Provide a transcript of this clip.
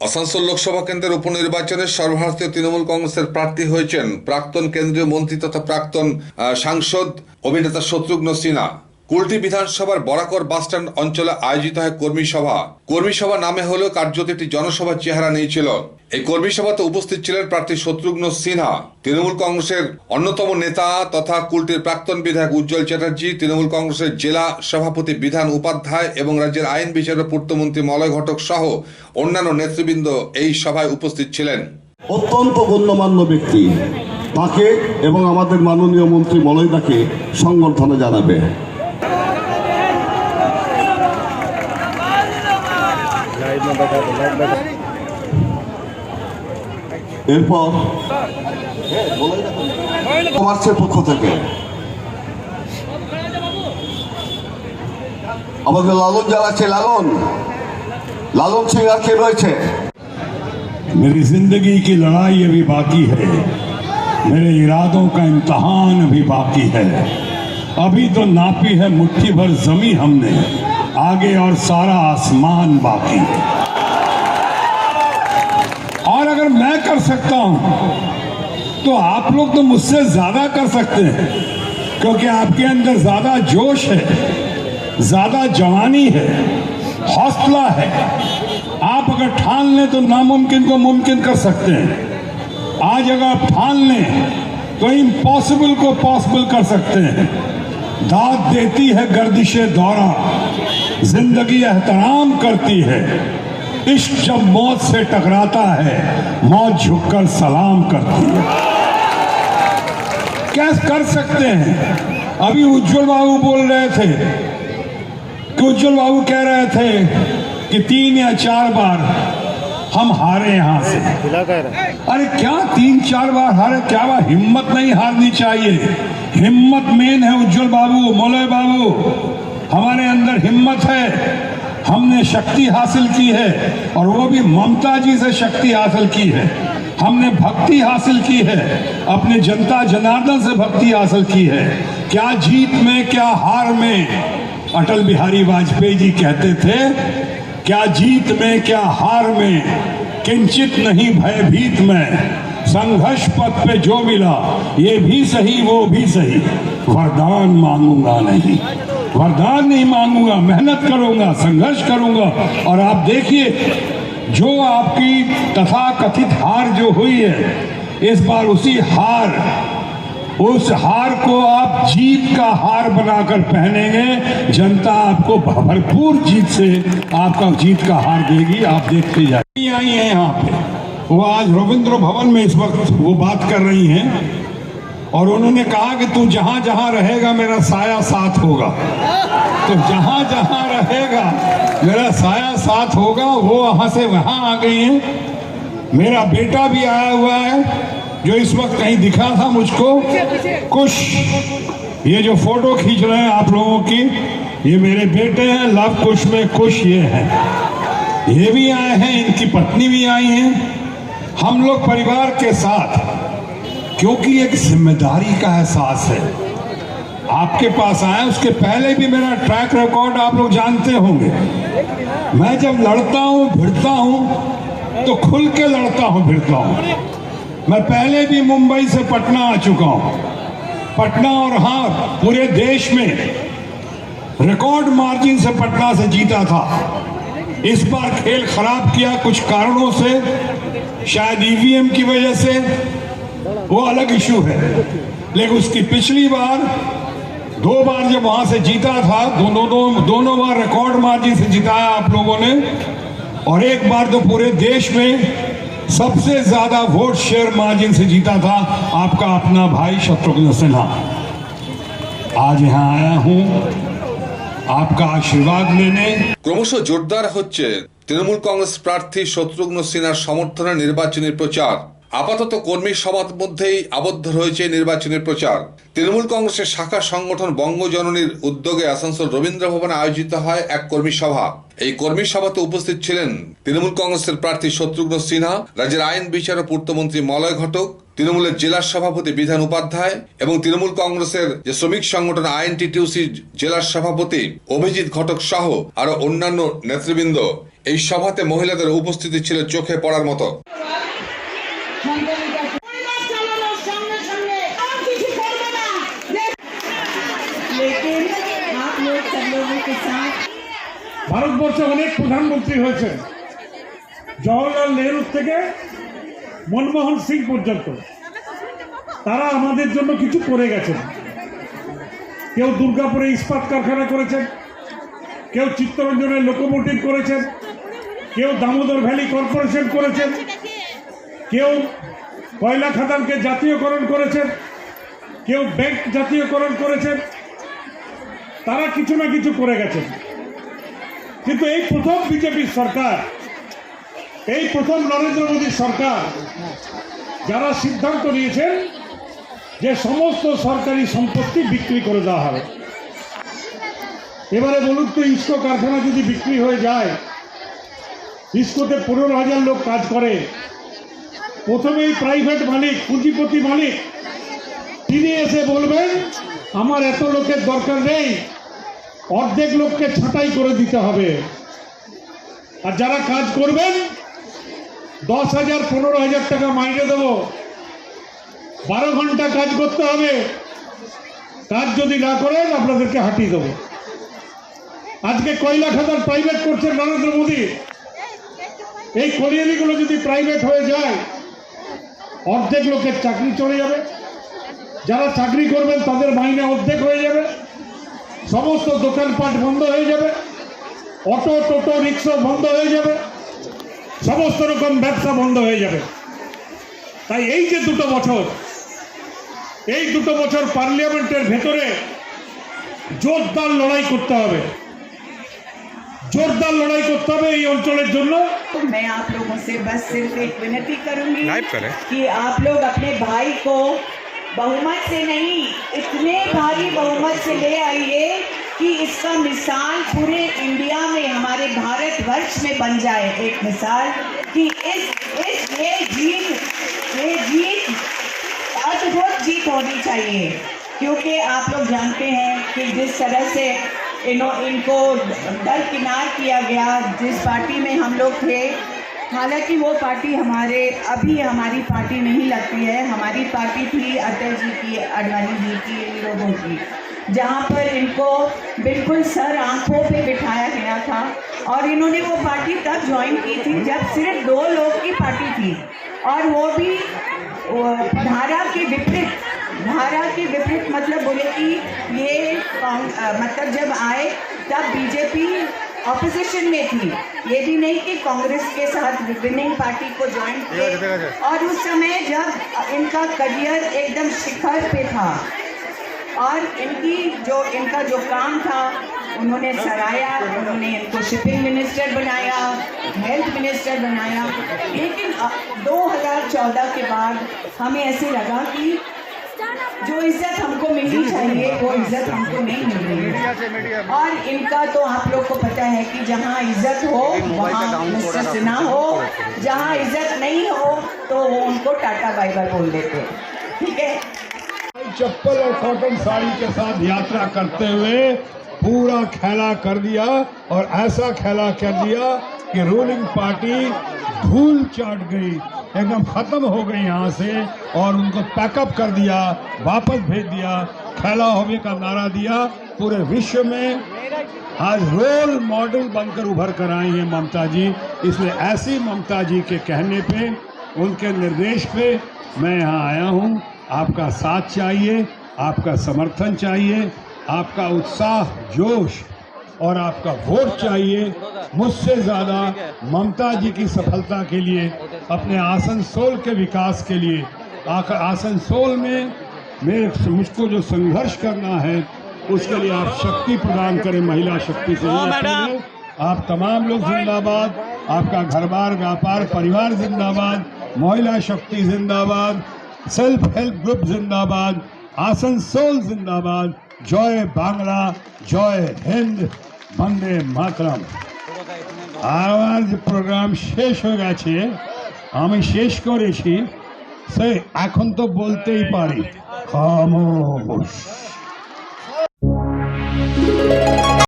আসানসোল লোকসভা কেন্দ্রের উপনির্বাচনে সর্বভারতীয় তৃণমূল কংগ্রেসের প্রার্থী হয়েছেন প্রাক্তন কেন্দ্রীয় মন্ত্রী তথা প্রাক্তন সাংসদ অভিনেতা শত্রুঘ্ন সিনহা। কুলটি বিধানসভার বরাকর বাসস্ট্যান্ড অঞ্চলে আয়োজিত হয় কর্মী সভা। কর্মী সভা নামে হলেও কার্যত একটি জনসভার চেহারা নিয়েছিল। এই কর্মী সভাতে উপস্থিত ছিলেন প্রার্থী শত্রুঘ্ন সিনহা, তৃণমূল কংগ্রেসের অন্যতম নেতা তথা কুলটির প্রাক্তন বিধায়ক উজ্জ্বল চ্যাটার্জি, তৃণমূল কংগ্রেসের জেলা সভাপতি বিধান উপাধ্যায় এবং রাজ্যের আইন বিচার ও পূর্তমন্ত্রী মলয় ঘটক সহ অন্যান্য নেতৃবৃন্দ এই সভায় উপস্থিত ছিলেন। অত্যন্ত গণ্যমান্য ব্যক্তি, তাকে এবং আমাদের মাননীয় মন্ত্রী মলয়দাকে সংবর্ধনা জানাবে। এরপর কমার্সের পক্ষ থেকে আমাদের লালন যাচ্ছে, লালন সিং আর কে রয়েছে। मेरी जिंदगी की लड़ाई अभी बाकी है, मेरे इरादों का इम्तहान अभी बाकी है। अभी तो नापी है मुट्ठी भर जमी हमने, आगे और सारा आसमान बाकी है। और अगर मैं कर सकता हूं तो आप लोग तो मुझसे ज्यादा कर सकते हैं, क्योंकि आपके अंदर ज्यादा जोश है, ज्यादा जवानी है, हौसला है। आप अगर ठान लें तो नामुमकिन को मुमकिन कर सकते हैं। आज अगर आप ठान लें तो इम्पॉसिबल को पॉसिबल कर सकते हैं। दाद देती है गर्दिशे दौरा, जिंदगी एहतराम करती है। इश्क जब मौत से टकराता है, मौत झुककर सलाम करती है। कैसे कर सकते हैं? अभी उज्ज्वल बाबू बोल रहे थे कि उज्ज्वल बाबू कह रहे थे कि 3 या 4 बार हम हारे यहां से। अरे क्या 3-4 बार हारे? क्या बात? हिम्मत नहीं हारनी चाहिए। हिम्मत मेन है उज्ज्वल बाबू, मौलय बाबू। हमारे अंदर हिम्मत है, हमने शक्ति हासिल की है और वो भी ममता जी से शक्ति हासिल की है। हमने भक्ति हासिल की है, अपने जनता जनार्दन से भक्ति हासिल की है। क्या जीत में क्या हार में? अटल बिहारी वाजपेयी जी कहते थे, क्या जीत में क्या हार में, किंचित नहीं भयभीत में। संघर्ष पथ पे जो मिला, ये भी सही वो भी सही। वरदान मांगूंगा नहीं, वरदान नहीं मांगूंगा, मेहनत करूंगा, संघर्ष करूंगा। और आप देखिए जो आपकी तथाकथित हार जो हुई है, इस बार उस हार को आप जीत का हार बनाकर पहनेंगे। जनता आपको भरपूर जीत से आपका जीत का हार देगी, आप देखते जाइए। आई हैं यहाँ पे, वो आज रविंद्र भवन में इस वक्त वो बात कर रही हैं और उन्होंने कहा कि तू जहां जहां रहेगा मेरा साया साथ होगा। तो जहां जहां रहेगा मेरा साया साथ होगा, वो वहां से वहां आ गई हैं। मेरा बेटा भी आया हुआ है जो इस वक्त कहीं दिखा था मुझको, कुश। ये जो फोटो खींच रहे हैं आप लोगों की, ये मेरे बेटे हैं, लव कुश में कुश ये हैं। ये भी आए हैं, इनकी पत्नी भी आई हैं। हम लोग परिवार के साथ, क्योंकि एक जिम्मेदारी का एहसास है, आपके पास आए। उसके पहले भी मेरा ट्रैक रिकॉर्ड आप लोग जानते होंगे। मैं जब लड़ता हूं भिड़ता हूं तो खुल के लड़ता हूं, भिड़ता हूं। मैं पहले भी मुंबई से पटना आ चुका हूं, पटना और हाँ पूरे देश में रिकॉर्ड मार्जिन से पटना से जीता था। इस बार खेल खराब किया कुछ कारणों से, शायद ईवीएम की वजह से, वो अलग इशू है। लेकिन उसकी पिछली बार 2 बार जब वहां से जीता था, दोनों बार रिकॉर्ड मार्जिन से जिताया आप लोगों ने। और एक बार तो पूरे देश में सबसे ज्यादा वोट शेयर मार्जिन से जीता था आपका अपना भाई शत्रुघ्न सिन्हा। आज यहाँ आया हूँ आपका आशीर्वाद लेने। ক্রমশ জোরদার হচ্ছে তৃণমূল কংগ্রেস প্রার্থী শত্রুঘ্ন সিনহার সমর্থনে নির্বাচনী প্রচার। আপাতত কর্মী সভার মধ্যেই আবদ্ধ রয়েছে নির্বাচনী প্রচার। তৃণমূল কংগ্রেসের শাখা সংগঠন বঙ্গজননীর উদ্যোগে আসানসোল রবীন্দ্র ভবনে আয়োজিত হয় এক কর্মী সভা। এই কর্মী সভাতে উপস্থিত ছিলেন তৃণমূল কংগ্রেসের প্রার্থী শত্রুঘ্ন সিনহা, রাজ্যের আইন বিচার ও পূর্তমন্ত্রী মলয় ঘটক, তৃণমূলের জেলা সভাপতি বিধান উপাধ্যায় এবং তৃণমূল কংগ্রেসের যে শ্রমিক সংগঠন আইএনটিটিউসি জেলার সভাপতি অভিজিৎ ঘটক সহ আরো অন্যান্য নেতৃবৃন্দ এই সভাতে মহিলাদের উপস্থিতি ছিল চোখে পড়ার মতো। ভারতবর্ষে অনেক প্রধানমন্ত্রী হয়েছে, জওহরলাল নেহরু থেকে মনমোহন সিং পর্যন্ত। তারা আমাদের জন্য কিছু করে গেছেন। কেউ দুর্গাপুরে ইস্পাত কারখানা করেছেন, কেউ চিত্তরঞ্জনের লোকোমোটিভ করেছেন, কেউ দামোদর ভ্যালি কর্পোরেশন করেছেন, কেউ কয়লা খাদানকে জাতীয়করণ করেছেন, কেউ ব্যাংক জাতীয়করণ করেছেন। তারা কিছু না কিছু করে গেছেন। কিন্তু এই প্রথম বিজেপি সরকার, এই প্রথম নরেন্দ্র মোদী সরকার যারা সিদ্ধান্ত নিয়েছেন যে সমস্ত সরকারি সম্পত্তি বিক্রি করে দেওয়া হবে। এবারে বলুন তো, ইস্কো কারখানা যদি বিক্রি হয়ে যায়, ইস্কোতে 15,000 লোক কাজ করে, প্রথমেই প্রাইভেট মালিক, পুঁজিপতি মালিক, তিনি এসে বলবেন আমার এত লোকের দরকার নেই, অর্ধেক লোককে ছাঁটাই করে দিতে হবে। আর যারা কাজ করবেন 10,000 15,000 টাকা মাইনে দেবো, 12 ঘন্টা কাজ করতে হবে, কাজ যদি না করেন আপনাদেরকে হাঁটিয়ে দেবো। আজকে কয়লা খাদান প্রাইভেট করছেন নরেন্দ্র মোদী। এই কলিয়ালিগুলো যদি প্রাইভেট হয়ে যায়, অর্ধেক লোকের চাকরি চলে যাবে, যারা চাকরি করবেন তাদের মাইনে অর্ধেক হয়ে যাবে, সমস্ত দোকানপাট বন্ধ হয়ে যাবে, অটো টোটো রিক্সা বন্ধ হয়ে যাবে, সমস্ত রকম ব্যবসা বন্ধ হয়ে যাবে। তাই এই যে দুটো বছর, এই দুটো বছর পার্লামেন্টের ভেতরে জোরদার লড়াই করতে হবে, जोरदार लड़ाई करते हैं ये अंचल जন্য। मैं आप लोगों से बस सिर्फ एक विनती करूंगी कि आप लोग अपने भाई को बहुमत से नहीं, इतने भारी बहुमत से ले आइए कि इसका मिसाल पूरे इंडिया में, हमारे भारतवर्ष में बन जाए। एक मिसाल कि ये जीत अद्भुत जीत होनी चाहिए, क्योंकि आप लोग जानते हैं कि जिस तरह से इनको दरकिनार किया गया, जिस पार्टी में हम लोग थे, हालांकि वो पार्टी अभी हमारी पार्टी नहीं लगती है। हमारी पार्टी थी अटल जी की, अडवाणी जी की, इन लोगों की, जहाँ पर इनको बिल्कुल सर आंखों पे बिठाया गया था। और इन्होंने वो पार्टी तब ज्वाइन की थी जब सिर्फ 2 लोग की पार्टी थी, और वो भी धारा के विपरीत। मतलब बोले कि ये मतलब जब आए तब बीजेपी ऑपोजिशन में थी, ये भी नहीं कि कांग्रेस के साथ विनिंग पार्टी को ज्वाइन किए। और उस समय जब इनका करियर एकदम शिखर पे था और इनका जो काम था उन्होंने सराहा, उन्होंने इनको शिपिंग मिनिस्टर बनाया, हेल्थ मिनिस्टर बनाया। लेकिन 2014 के बाद हमें ऐसे लगा कि जो इज्जत हमको मिलनी चाहिए वो इज्जत हमको नहीं मिल रही है। और इनका तो आप लोग को पता है कि जहाँ इज्जत हो वहाँ मिस्टर सिन्हा हो, जहाँ इज्जत नहीं हो तो वो उनको टाटा बाय बाय बोल देते। ठीक है, चप्पल और कॉटन साड़ी के साथ यात्रा करते हुए पूरा खेला कर दिया, और ऐसा खेला कर दिया कि रूलिंग पार्टी धूल चाट गई, एकदम खत्म हो गई यहाँ से, और उनको पैकअप कर दिया, वापस भेज दिया, खेला होने का नारा दिया। पूरे विश्व में आज रोल मॉडल बनकर उभर कर आई हैं ममता जी। इसलिए ऐसी ममता जी के कहने पे, उनके निर्देश पे मैं यहाँ आया हूँ। आपका साथ चाहिए, आपका समर्थन चाहिए, आपका उत्साह, जोश और आपका वोट चाहिए। मुझसे ज़्यादा ममता जी की सफलता के लिए, अपने आसनसोल के विकास के लिए, आसनसोल में मुझको जो संघर्ष करना है उसके लिए आप शक्ति प्रदान करें, महिला शक्ति से। आप तमाम लोग जिंदाबाद, आपका घर बार व्यापार परिवार जिंदाबाद, महिला शक्ति जिंदाबाद, सेल्फ हेल्प ग्रुप जिंदाबाद, आसनसोल जिंदाबाद। जय बांग्ला, जय हिंद, वंदे मातरम। আমার প্রোগ্রাম শেষ হয়ে গেছে, আমি শেষ করেছি, সে এখন তো বলতেই পারি খামোশ।